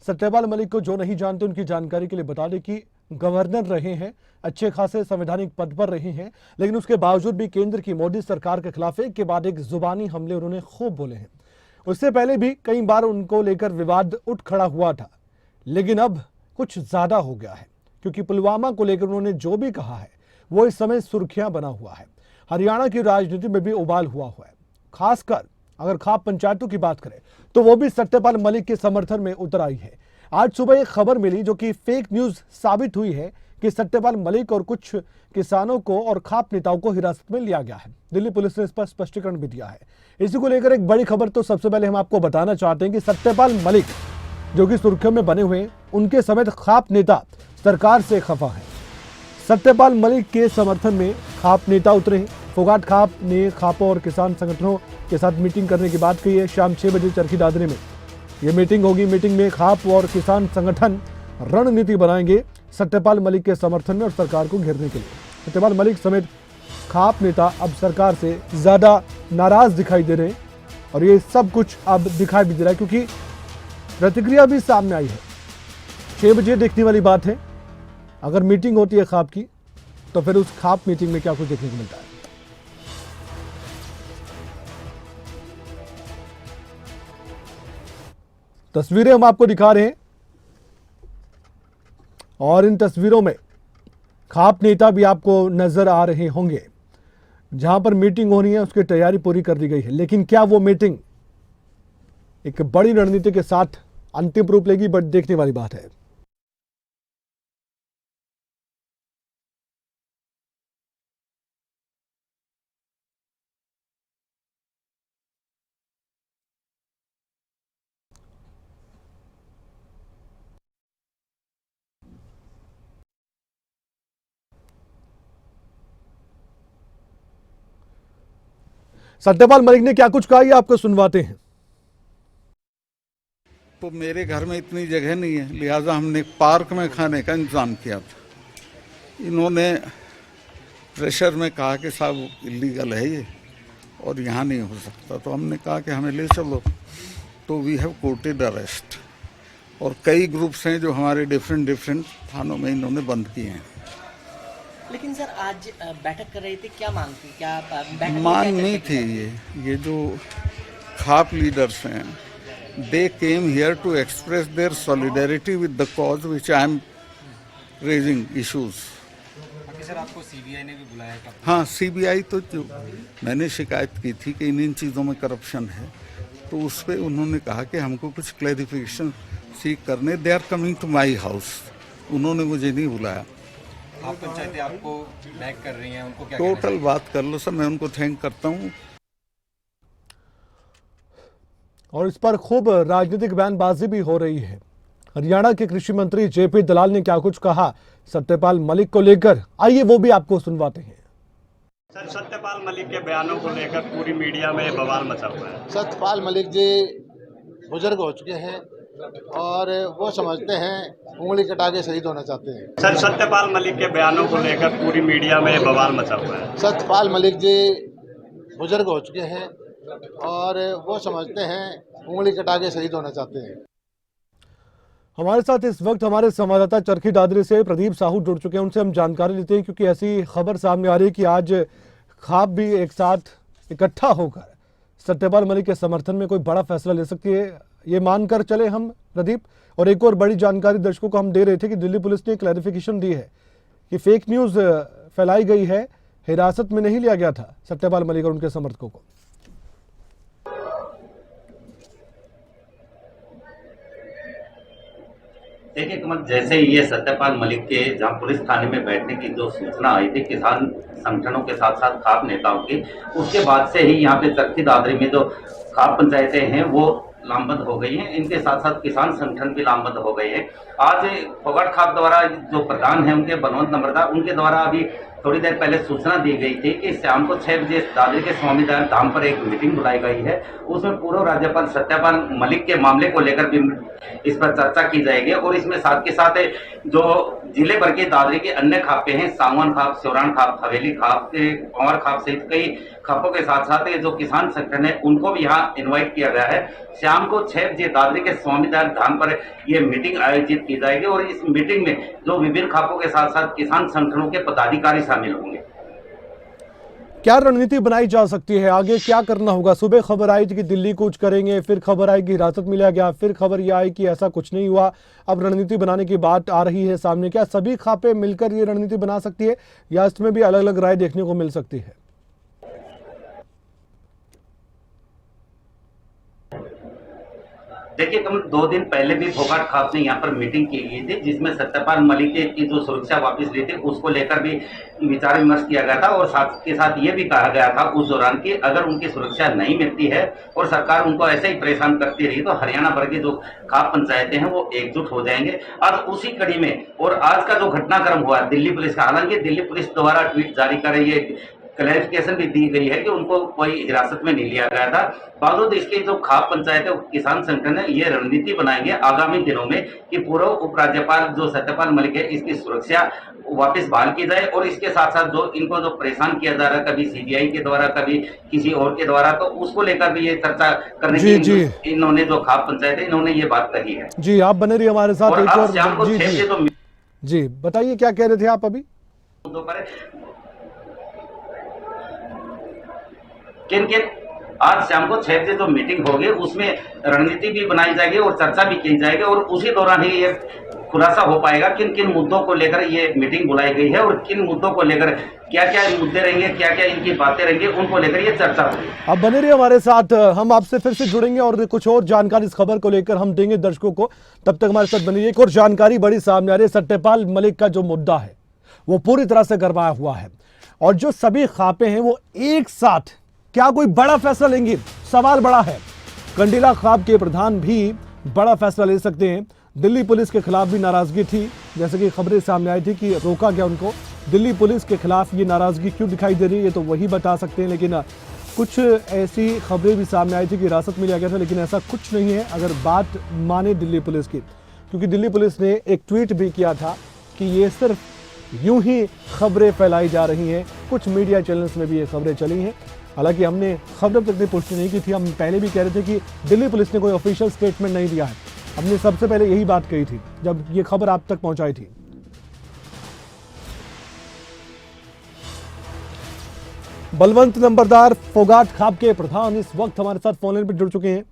सत्यपाल मलिक को जो नहीं जानते उनकी जानकारी के लिए बता दें कि गवर्नर रहे हैं, अच्छे खासे संवैधानिक पद पर रहे हैं, लेकिन उसके बावजूद भी केंद्र की मोदी सरकार के खिलाफ एक के बाद एक जुबानी हमले उन्होंने खूब बोले हैं। उससे पहले भी कई बार उनको लेकर विवाद उठ खड़ा हुआ था, लेकिन अब कुछ ज्यादा हो गया है, क्योंकि पुलवामा को लेकर उन्होंने जो भी कहा है वो इस समय सुर्खियां बना हुआ है। हरियाणा की राजनीति में भी उबाल हुआ है। खासकर अगर खाप पंचायतों की बात करें तो वो भी सत्यपाल मलिक के समर्थन में उतर आई है। आज सुबह एक खबर मिली जो कि फेक न्यूज साबित हुई है कि सत्यपाल मलिक और कुछ किसानों को और खाप नेताओं को हिरासत में लिया गया है। दिल्ली पुलिस ने इस पर स्पष्टीकरण भी दिया है। इसी को लेकर एक बड़ी खबर तो सबसे पहले हम आपको बताना चाहते हैं कि सत्यपाल मलिक जो कि सुर्खियों में बने हुए, उनके समेत खाप नेता सरकार से खफा है। सत्यपाल मलिक के समर्थन में खाप नेता उतरे हैं। फोगाट खाप ने खापों और किसान संगठनों के साथ मीटिंग करने की बात कही है। शाम 6 बजे चरखी दादरी में ये मीटिंग होगी। मीटिंग में खाप और किसान संगठन रणनीति बनाएंगे सत्यपाल मलिक के समर्थन में और सरकार को घेरने के लिए। सत्यपाल मलिक समेत खाप नेता अब सरकार से ज्यादा नाराज दिखाई दे रहे हैं और ये सब कुछ अब दिखाई भी दे रहा है, क्योंकि प्रतिक्रिया भी सामने आई है। 6 बजे देखने वाली बात है। अगर मीटिंग होती है खाप की तो फिर उस खाप मीटिंग में क्या कुछ देखने को मिलता है। तस्वीरें हम आपको दिखा रहे हैं और इन तस्वीरों में खाप नेता भी आपको नजर आ रहे होंगे। जहां पर मीटिंग होनी है उसकी तैयारी पूरी कर दी गई है, लेकिन क्या वो मीटिंग एक बड़ी रणनीति के साथ अंतिम रूप लेगी, बट देखने वाली बात है। सत्यपाल मलिक ने क्या कुछ कहा ये आपको सुनवाते हैं। तो मेरे घर में इतनी जगह नहीं है, लिहाजा हमने पार्क में खाने का इंतजाम किया था। इन्होंने प्रेशर में कहा कि साहब इलीगल है ये और यहाँ नहीं हो सकता, तो हमने कहा कि हमें ले चलो। तो वी हैव कोर्टेड अरेस्ट और कई ग्रुप्स हैं जो हमारे डिफरेंट थानों में इन्होंने बंद किए हैं। लेकिन सर आज बैठक कर रहे थे, क्या मांग थी? क्या बैठक मांग नहीं थी ये जो खाप लीडर्स हैं, they came here to express their solidarity with the cause which I am raising issues. Sir आपको सीबीआई ने भी बुलाया था? हाँ, सीबीआई तो जो मैंने शिकायत की थी कि इन चीज़ों में करप्शन है, तो उस पर उन्होंने कहा कि हमको कुछ क्लैरिफिकेशन सीख करने। They are coming to my house. उन्होंने मुझे नहीं बुलाया। आप पंचायतें आपको बैक कर रही हैं, उनको क्या टोटल बात कर लो सर, मैं उनको थैंक करता हूँ। और इस पर खूब राजनीतिक बयानबाजी भी हो रही है। हरियाणा के कृषि मंत्री जेपी दलाल ने क्या कुछ कहा सत्यपाल मलिक को लेकर, आइए वो भी आपको सुनवाते हैं। सर, सत्यपाल मलिक के बयानों को लेकर पूरी मीडिया में बवाल मचा हुआ है। सत्यपाल मलिक जी बुजुर्ग हो चुके हैं और वो समझते हैं उंगली कटा के शहीद होना चाहते हैं। सर, सत्यपाल मलिक के बयानों को लेकर पूरी मीडिया में बवाल मचा हुआ है। सत्यपाल मलिक जी बुजुर्ग हो चुके हैं और वो समझते हैं उंगली कटा के शहीद होना चाहते हैं। हमारे साथ इस वक्त हमारे संवाददाता चरखी दादरी से प्रदीप साहू जुड़ चुके हैं। उनसे हम जानकारी लेते हैं, क्योंकि ऐसी खबर सामने आ रही है कि आज खाप भी एक साथ इकट्ठा होकर सत्यपाल मलिक के समर्थन में कोई बड़ा फैसला ले सकती है, ये मानकर चले हम प्रदीप। और एक और बड़ी जानकारी दर्शकों को हम दे रहे थे कि दिल्ली पुलिस ने क्लैरिफिकेशन दी है कि फेक न्यूज फैलाई गई है, हिरासत में नहीं लिया गया था सत्यपाल मलिक और उनके समर्थकों को। देखिए कमल, जैसे ये सत्यपाल मलिक के जहां पुलिस थाने में बैठने की जो सूचना आई थी किसान संगठनों के साथ साथ खाप नेताओं की, उसके बाद से ही यहाँ पे चरखी दादरी में जो खाप पंचायतें हैं वो लामबंद हो गई हैं। इनके साथ साथ किसान संगठन भी लामबंद हो गए हैं। आज फोगाट खाप द्वारा जो प्रधान है उनके बनवंत नम्रता, उनके द्वारा अभी थोड़ी देर पहले सूचना दी गई थी कि शाम को 6 बजे दादरी के स्वामीदार धाम पर एक मीटिंग बुलाई गई है। उसमें पूर्व राज्यपाल सत्यपाल मलिक के मामले को लेकर भी इस पर चर्चा की जाएगी और इसमें साथ के साथ जो जिले भर के दादरी के अन्य खापे हैं, सावन खाप, स्योरान खाप, हवेली खाप, पंवर खाप सहित कई खापों के साथ साथ जो किसान संगठन है उनको भी यहाँ इन्वाइट किया गया है। शाम को 6 बजे दादरी के स्वामीदार धाम पर यह मीटिंग आयोजित की जाएगी और इस मीटिंग में जो विभिन्न खापों के साथ साथ किसान संगठनों के पदाधिकारी शामिल होंगे। क्या रणनीति बनाई जा सकती है, आगे क्या करना होगा? सुबह खबर आई थी कि दिल्ली कूच करेंगे, फिर खबर आई कि हिरासत में लिया गया, फिर खबर यह आई कि ऐसा कुछ नहीं हुआ, अब रणनीति बनाने की बात आ रही है सामने। क्या सभी खापे मिलकर ये रणनीति बना सकती है या इसमें भी अलग अलग राय देखने को मिल सकती है? देखिए, कम 2 दिन पहले भी फोगाट खाप ने यहाँ पर मीटिंग की गई थी जिसमें सत्यपाल मलिक की जो सुरक्षा वापस ली थी उसको लेकर भी विचार विमर्श किया गया था और साथ के साथ ये भी कहा गया था उस दौरान कि अगर उनकी सुरक्षा नहीं मिलती है और सरकार उनको ऐसे ही परेशान करती रही तो हरियाणा भर की जो खाप पंचायतें हैं वो एकजुट हो जाएंगे। आज उसी कड़ी में और आज का जो घटनाक्रम हुआ दिल्ली पुलिस का, हालांकि दिल्ली पुलिस द्वारा ट्वीट जारी कर ये क्लैरिफिकेशन भी दी गई है कि उनको कोई हिरासत में नहीं लिया गया था। बावजूद इसके जो खाप पंचायत है किसान संगठन है ये रणनीति बनाएंगे आगामी दिनों में कि पूर्व उपराज्यपाल जो सत्यपाल मलिक है इसकी सुरक्षा वापस बहाल की जाए और इसके साथ साथ जो इनको जो परेशान किया जा रहा है कभी सीबीआई के द्वारा कभी किसी और के द्वारा, तो उसको लेकर भी ये चर्चा करने की इन्होंने जो खाप पंचायत है इन्होंने ये बात कही है। जी, आप बने रहिए हमारे साथ एक और। शाम को 6 बजे तो जी बताइए, क्या कह रहे थे आप अभी? किन आज शाम को 6 बजे जो मीटिंग होगी उसमें रणनीति भी बनाई जाएगी और चर्चा भी की जाएगी और उसी दौरान ही ये खुलासा हो पाएगा किन किन मुद्दों को लेकर ये मीटिंग बुलाई गई है और किन मुद्दों को लेकर क्या क्या मुद्दे रहेंगे, क्या क्या इनकी बातें रहेंगी, उनको लेकर ये चर्चा होगी। आप बने रहिए हमारे साथ, हम आपसे फिर से जुड़ेंगे और कुछ और जानकारी इस खबर को लेकर हम देंगे दर्शकों को। तब तक हमारे साथ बनी रहिए। एक और जानकारी बड़ी सामने आ रही है, सत्यपाल मलिक का जो मुद्दा है वो पूरी तरह से गरमाया हुआ है और जो सभी खापे हैं वो एक साथ क्या कोई बड़ा फैसला लेंगे? सवाल बड़ा है। कंडीला खाप के प्रधान भी बड़ा फैसला ले सकते हैं। दिल्ली पुलिस के खिलाफ भी नाराजगी थी, जैसे कि खबरें सामने आई थी कि रोका गया उनको। दिल्ली पुलिस के खिलाफ ये नाराजगी क्यों दिखाई दे रही है ये तो वही बता सकते हैं, लेकिन कुछ ऐसी खबरें भी सामने आई थी कि हिरासत में लिया गया था, लेकिन ऐसा कुछ नहीं है अगर बात माने दिल्ली पुलिस की, क्योंकि दिल्ली पुलिस ने एक ट्वीट भी किया था कि ये सिर्फ यूं ही खबरें फैलाई जा रही हैं। कुछ मीडिया चैनल्स में भी ये खबरें चली हैं, हालांकि हमने खबर तक भी पुष्टि नहीं की थी। हम पहले भी कह रहे थे कि दिल्ली पुलिस ने कोई ऑफिशियल स्टेटमेंट नहीं दिया है। हमने सबसे पहले यही बात कही थी जब ये खबर आप तक पहुंचाई थी। बलवंत नंबरदार फोगाट खाप के प्रधान इस वक्त हमारे साथ फोन लाइन पर जुड़ चुके हैं।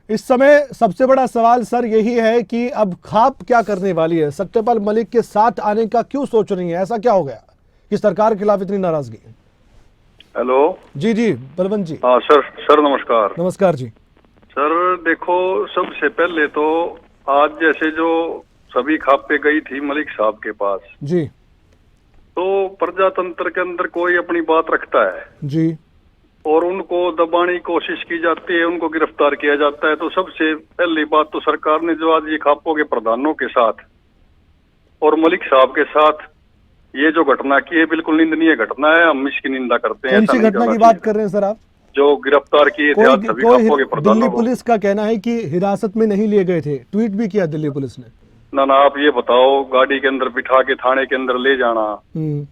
इस समय सबसे बड़ा सवाल सर यही है कि अब खाप क्या करने वाली है? सत्यपाल मलिक के साथ आने का क्यों सोच रही है? ऐसा क्या हो गया कि सरकार के खिलाफ इतनी नाराजगी? हेलो जी जी बलवंत जी। हाँ सर नमस्कार। नमस्कार जी। सर देखो, सबसे पहले तो आज जैसे जो सभी खाप पे गई थी मलिक साहब के पास जी, तो प्रजातंत्र के अंदर कोई अपनी बात रखता है जी और उनको दबाने की कोशिश की जाती है, उनको गिरफ्तार किया जाता है। तो सबसे पहली बात तो सरकार ने जो आज ये खापों के प्रधानों के साथ और मलिक साहब के साथ ये जो घटना की है बिल्कुल निंदनीय घटना है, हम इसकी निंदा करते हैं। कौन सी घटना की बात कर रहे हैं सर आप? जो गिरफ्तार किए थे आज सभी खापों के प्रधानों दिल्ली को। पुलिस का कहना है कि हिरासत में नहीं लिए गए थे, ट्वीट भी किया दिल्ली पुलिस ने। ना आप ये बताओ, गाड़ी के अंदर बिठा के थाने के अंदर ले जाना,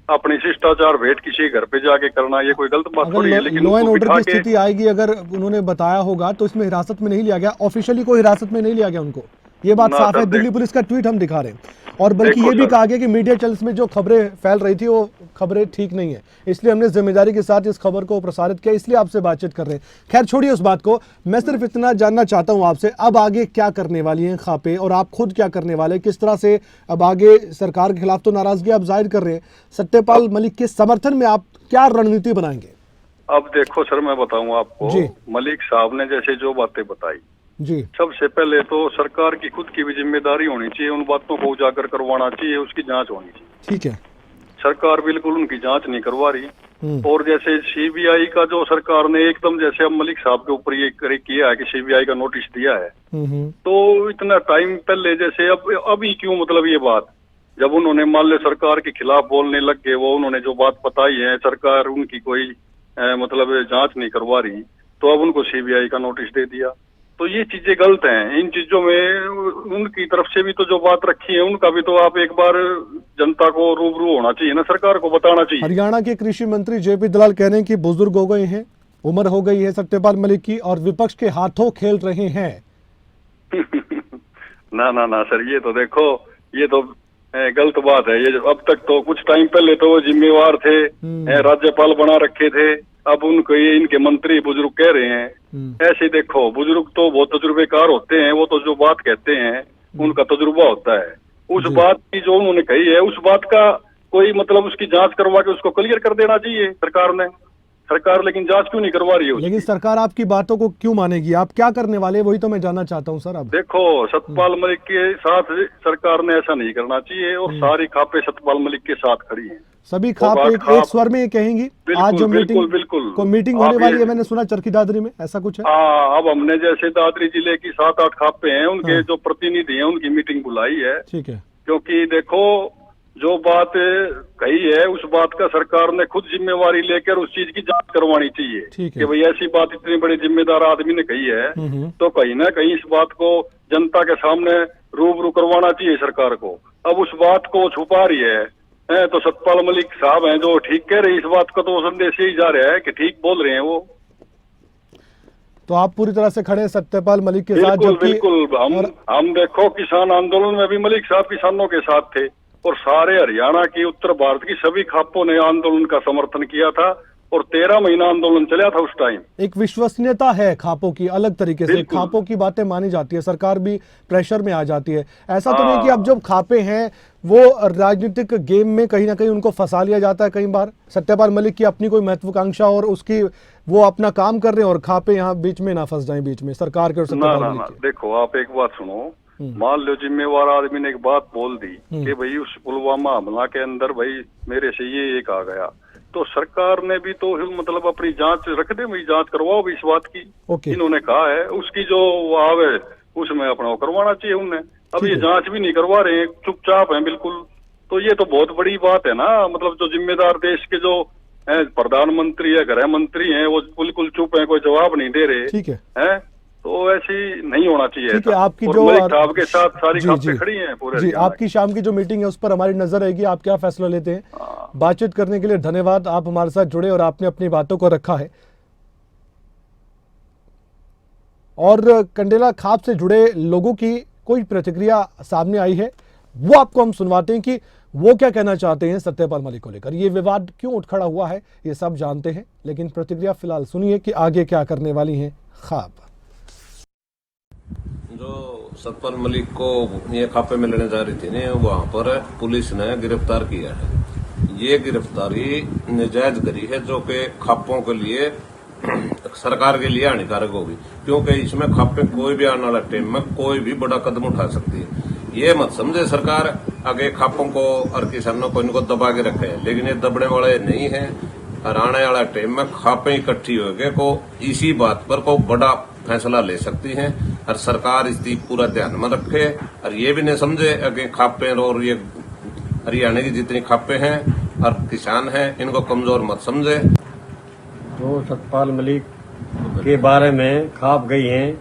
अपनी शिष्टाचार भेंट किसी घर पे जाके करना, ये कोई गलत बात थोड़ी है। लेकिन लॉ एंड ऑर्डर की स्थिति आएगी, अगर उन्होंने बताया होगा तो इसमें हिरासत में नहीं लिया गया, ऑफिशियली कोई हिरासत में नहीं लिया गया उनको, ये बात साफ है। दिल्ली पुलिस का ट्वीट हम दिखा रहे हैं और बल्कि ये भी कहा गया कि मीडिया चैनल्स में जो खबरें फैल रही थी वो खबरें ठीक नहीं है, इसलिए हमने जिम्मेदारी के साथ इस खबर को प्रसारित किया, इसलिए आपसे बातचीत कर रहे हैं। खैर छोड़िए उस बात को, मैं सिर्फ इतना जानना चाहता हूं आपसे, अब आगे क्या करने वाली हैं खापे और आप खुद क्या करने वाले, किस तरह से अब आगे? सरकार के खिलाफ तो नाराजगी आप जाहिर कर रहे हैं, सत्यपाल मलिक के समर्थन में आप क्या रणनीति बनाएंगे? अब देखो सर, मैं बताऊं आपको, मलिक साहब ने जैसे जो बातें बताई जी, सबसे पहले तो सरकार की खुद की भी जिम्मेदारी होनी चाहिए, उन बातों को उजागर करवाना चाहिए, उसकी जांच होनी चाहिए। ठीक है, सरकार बिल्कुल उनकी जांच नहीं करवा रही। और जैसे सीबीआई का जो सरकार ने एकदम जैसे अब मलिक साहब के ऊपर ये किया है कि सीबीआई का नोटिस दिया है, तो इतना टाइम पहले जैसे अब अभी क्यों, मतलब ये बात जब उन्होंने मान लो सरकार के खिलाफ बोलने लग गए, वो उन्होंने जो बात बताई है, सरकार उनकी कोई मतलब जांच नहीं करवा रही, तो अब उनको सीबीआई का नोटिस दे दिया। तो ये चीजें गलत हैं। इन चीजों में उनकी तरफ से भी तो जो बात रखी है उनका भी तो आप एक बार जनता को रूबरू होना चाहिए ना, सरकार को बताना चाहिए। हरियाणा के कृषि मंत्री जेपी दलाल कह रहे हैं कि बुजुर्ग हो गए हैं, उम्र हो गई है सत्यपाल मलिक की और विपक्ष के हाथों खेल रहे हैं। ना सर, ये तो देखो, ये तो गलत बात है। ये अब तक तो कुछ टाइम पहले तो वो जिम्मेवार थे, राज्यपाल बना रखे थे, अब उनको ये इनके मंत्री बुजुर्ग कह रहे हैं। ऐसे देखो, बुजुर्ग तो बहुत तजुर्बेकार होते हैं, वो तो जो बात कहते हैं उनका तजुर्बा होता है। उस बात की जो उन्होंने कही है, उस बात का कोई मतलब उसकी जांच करवा के उसको क्लियर कर देना चाहिए सरकार ने। सरकार लेकिन जांच क्यों नहीं करवा रही है? लेकिन सरकार आपकी बातों को क्यों मानेगी? आप क्या करने वाले, वही तो मैं जानना चाहता हूं सर। अब देखो, सतपाल मलिक के साथ सरकार ने ऐसा नहीं करना चाहिए, और सारी खापें सतपाल मलिक के साथ खड़ी हैं। सभी खाप एक स्वर में ये कहेंगी। आज जो बिल्कुल को मीटिंग होने वाली है, मैंने सुना चरखी दादरी में, ऐसा कुछ है? हाँ, अब हमने जैसे दादरी जिले की 7-8 खापें हैं, उनके जो प्रतिनिधि हैं उनकी मीटिंग बुलाई है। ठीक है, क्योंकि देखो, जो बात कही है उस बात का सरकार ने खुद जिम्मेवारी लेकर उस चीज की जांच करवानी चाहिए कि भाई ऐसी बात इतनी बड़ी जिम्मेदार आदमी ने कही है, तो कहीं ना कहीं इस बात को जनता के सामने रूबरू करवाना चाहिए सरकार को। अब उस बात को छुपा रही है, तो सतपाल मलिक साहब हैं जो ठीक कह रहे हैं, इस बात का तो संदेश यही जा रहा है कि ठीक बोल रहे हैं वो। तो आप पूरी तरह से खड़े हैं सत्यपाल मलिक के साथ? बिल्कुल। हम देखो, किसान आंदोलन में भी मलिक साहब किसानों के साथ थे, और सारे हरियाणा की, उत्तर भारत की सभी खापों ने आंदोलन का समर्थन किया था, और 13 महीना आंदोलन चला था उस टाइम। एक विश्वसनीयता है खापों की, अलग तरीके से खापों की बातें मानी जाती है, सरकार भी प्रेशर में आ जाती है। ऐसा तो नहीं कि अब जब खापे हैं वो राजनीतिक गेम में कहीं ना कहीं उनको फंसा लिया जाता है कई बार? सत्यपाल मलिक की अपनी कोई महत्वाकांक्षा और उसकी वो अपना काम कर रहे हैं, और खापे यहाँ बीच में ना फंस जाए, बीच में सरकार के और सत्यपाल मलिक के। देखो, आप एक बात सुनो, मान लो जिम्मेवार आदमी ने एक बात बोल दी कि भाई उस पुलवामा हमला के अंदर भाई मेरे से ये एक आ गया, तो सरकार ने भी तो मतलब अपनी जांच रख दे, भाई जांच करवाओ भी इस बात की। इन्होंने कहा है, उसकी जो आवे उसमें अपना करवाना चाहिए उन्हें। अब ये जांच भी नहीं करवा रहे हैं, चुपचाप हैं बिल्कुल। तो ये तो बहुत बड़ी बात है ना, मतलब जो जिम्मेदार देश के जो प्रधानमंत्री है, गृह मंत्री हैं, वो बिल्कुल चुप हैं, कोई जवाब नहीं दे रहे। ठीक है, तो ऐसी नहीं होना चाहिए। ठीक है, आपकी जो आपके साथ सारी खापें खड़ी हैं पूरे। जी, आपकी शाम की जो मीटिंग है उस पर हमारी नजर रहेगी, आप क्या फैसला लेते हैं। बातचीत करने के लिए धन्यवाद, आप हमारे साथ जुड़े और आपने अपनी बातों को रखा है। और कंडेला खाप से जुड़े लोगों की कोई प्रतिक्रिया सामने आई है, वो आपको हम सुनवाते हैं कि वो क्या कहना चाहते हैं सत्यपाल मलिक को लेकर। ये विवाद क्यों उठ खड़ा हुआ है ये सब जानते हैं, लेकिन प्रतिक्रिया फिलहाल सुनिए कि आगे क्या करने वाली है खाप। जो सतपाल मलिक को ये खापे में लेने जा रही थी ना, वहां पर पुलिस ने गिरफ्तार किया है। ये गिरफ्तारी नाजायज करी है, जो कि खापों के लिए, सरकार के लिए हानिकारक होगी, क्योंकि इसमें खापे कोई भी आने वाला टाइम में कोई भी बड़ा कदम उठा सकती है। ये मत समझे सरकार आगे खापों को और किसानों को इनको दबा के रखे है, लेकिन ये दबने वाले नहीं है। और आने वाला टाइम में खापें इकट्ठी होकर को इसी बात पर को बड़ा फैसला ले सकती हैं, और सरकार इसकी पूरा ध्यान में रखे, और ये भी नहीं समझे कि खापें और ये हरियाणा की जितनी खापें हैं और किसान हैं इनको कमजोर मत समझे। जो सतपाल मलिक के बारे में खाप गई हैं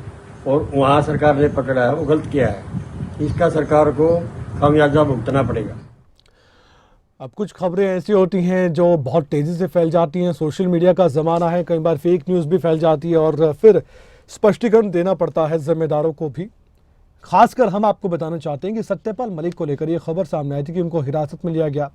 और वहाँ सरकार ने पकड़ा है, वो गलत किया है, इसका सरकार को खामियाजा भुगतना पड़ेगा। अब कुछ खबरें ऐसी होती हैं जो बहुत तेज़ी से फैल जाती हैं, सोशल मीडिया का ज़माना है, कई बार फेक न्यूज़ भी फैल जाती है और फिर स्पष्टीकरण देना पड़ता है जिम्मेदारों को भी। खासकर हम आपको बताना चाहते हैं कि सत्यपाल मलिक को लेकर ये खबर सामने आई थी कि उनको हिरासत में लिया गया,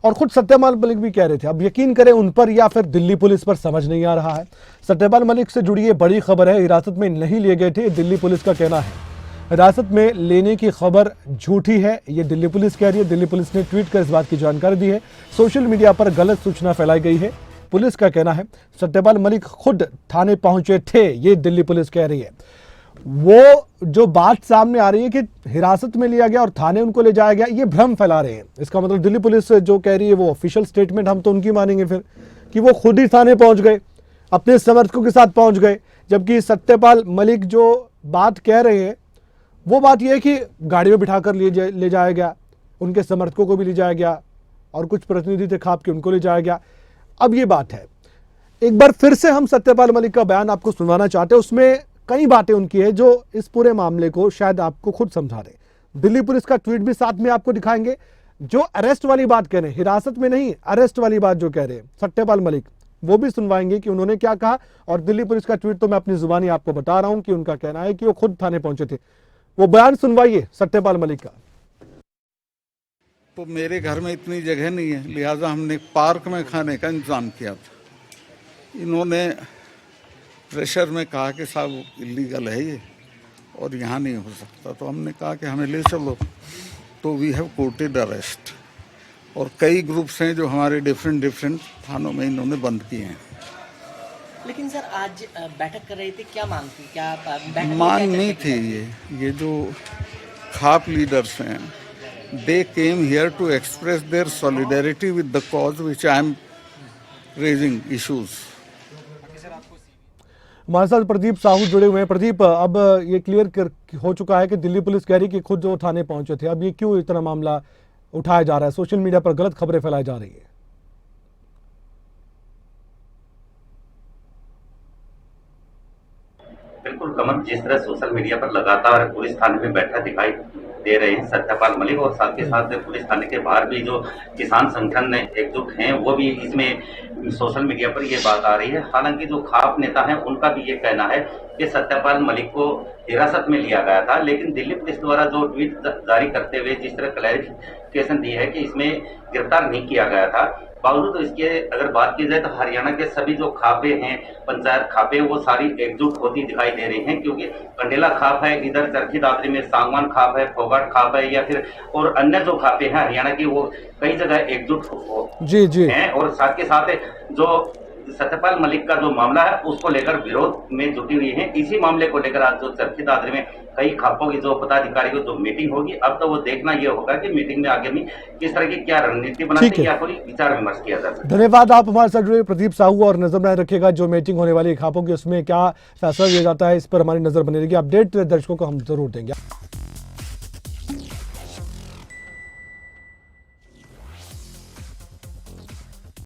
और खुद सत्यपाल मलिक भी कह रहे थे, अब यकीन करें उन पर या फिर दिल्ली पुलिस पर समझ नहीं आ रहा है। सत्यपाल मलिक से जुड़ी ये बड़ी खबर है, हिरासत में नहीं लिए गए थे, दिल्ली पुलिस का कहना है। हिरासत में लेने की खबर झूठी है, ये दिल्ली पुलिस कह रही है। दिल्ली पुलिस ने ट्वीट कर इस बात की जानकारी दी है। सोशल मीडिया पर गलत सूचना फैलाई गई है, पुलिस का कहना है। सत्यपाल मलिक खुद थाने पहुंचे थे, ये दिल्ली पुलिस कह रही है। वो जो बात सामने आ रही है कि हिरासत में लिया गया और थाने उनको ले जाया गया, ये भ्रम फैला रहे हैं। इसका मतलब दिल्ली पुलिस जो कह रही है वो ऑफिशियल स्टेटमेंट हम तो उनकी मानेंगे फिर, कि वो खुद ही थाने पहुंच गए, अपने समर्थकों के साथ पहुंच गए, जबकि सत्यपाल मलिक जो बात कह रहे हैं वो बात यह है कि गाड़ी में बिठाकर ले जाया गया, उनके समर्थकों को भी ले जाया गया और कुछ प्रतिनिधि थे खाप के, उनको ले जाया गया। अब ये बात है, एक बार फिर से हम सत्यपाल मलिक का बयान आपको सुनवाना चाहते हैं। उसमें कई बातें उनकी है जो इस पूरे मामले को शायद आपको खुद समझा दे। दिल्ली पुलिस का ट्वीट भी साथ में आपको दिखाएंगे, जो अरेस्ट वाली बात कह रहे हैं, हिरासत में नहीं, अरेस्ट वाली बात जो कह रहे हैं सत्यपाल मलिक, वो भी सुनवाएंगे कि उन्होंने क्या कहा। और दिल्ली पुलिस का ट्वीट तो मैं अपनी जुबानी आपको बता रहा हूं कि उनका कहना है कि वो खुद थाने पहुंचे थे। वो बयान सुनवाइए सत्यपाल मलिक का। तो मेरे घर में इतनी जगह नहीं है, लिहाजा हमने पार्क में खाने का इंतजाम किया था। इन्होंने प्रेशर में कहा कि साहब इलीगल है ये और यहाँ नहीं हो सकता, तो हमने कहा कि हमें ले चलो, तो वी हैव कोर्टेड अरेस्ट। और कई ग्रुप्स हैं जो हमारे डिफरेंट थानों में इन्होंने बंद किए हैं। लेकिन सर आज बैठक कर रहे थे, क्या मांग थी, क्या बैठक में मांग क्या नहीं चर्चा थी, ये जो खाप लीडर्स हैं, they came here to express their solidarity with the cause which I am raising issues. हमारे साथ प्रदीप साहू जुड़े हुए हैं। प्रदीप, अब ये क्लियर हो चुका है कि दिल्ली पुलिस कह रही कि खुद जो थाने पहुंचे थे। अब ये क्यों इतना मामला उठाया जा रहा है, सोशल मीडिया पर गलत खबरें फैलाई जा रही है? बिल्कुल कमल, जिस तरह सोशल मीडिया पर लगातार पुलिस थाने में बैठा दिखाई दे रहे हैं सत्यपाल मलिक, और साथ के साथ पुलिस थाने के बाहर भी जो किसान संगठन एकजुट हैं वो भी इसमें सोशल मीडिया पर ये बात आ रही है। हालांकि जो खाप नेता हैं उनका भी ये कहना है कि सत्यपाल मलिक को हिरासत में लिया गया था, लेकिन दिल्ली पुलिस द्वारा जो ट्वीट जारी करते हुए जिस तरह क्लैरिफिकेशन दी है कि इसमें गिरफ्तार नहीं किया गया था, बावजूद इसके अगर बात की जाए तो हरियाणा के सभी जो खापे हैं, पंचायत खापे, वो सारी एकजुट होती दिखाई दे रही हैं। क्योंकि कंडेला खाप है, इधर चरखी दादरी में सांगवान खाप है, फोगाट खाप है, या फिर और अन्य जो खापे हैं हरियाणा की, वो कई जगह एकजुट जी हैं। और साथ के साथ जो सत्यपाल मलिक का जो मामला है उसको लेकर विरोध में जुटी हुई है। इसी मामले को लेकर आज जो चरखी दादरी में कई खापों की जो पदाधिकारी की जो मीटिंग होगी, अब तो वो देखना ये होगा कि मीटिंग में आगे में किस तरह की क्या रणनीति बनाते हैं या कोई विचार विमर्श किया जा सकता है। धन्यवाद, आप हमारे साथ जुड़े प्रदीप साहू। और नजर बनाए रखिएगा जो मीटिंग होने वाली खापों की, उसमें क्या फैसला लिया जाता है, इस पर हमारी नजर बनी रहेगी। अपडेट दर्शकों को हम जरूर देंगे।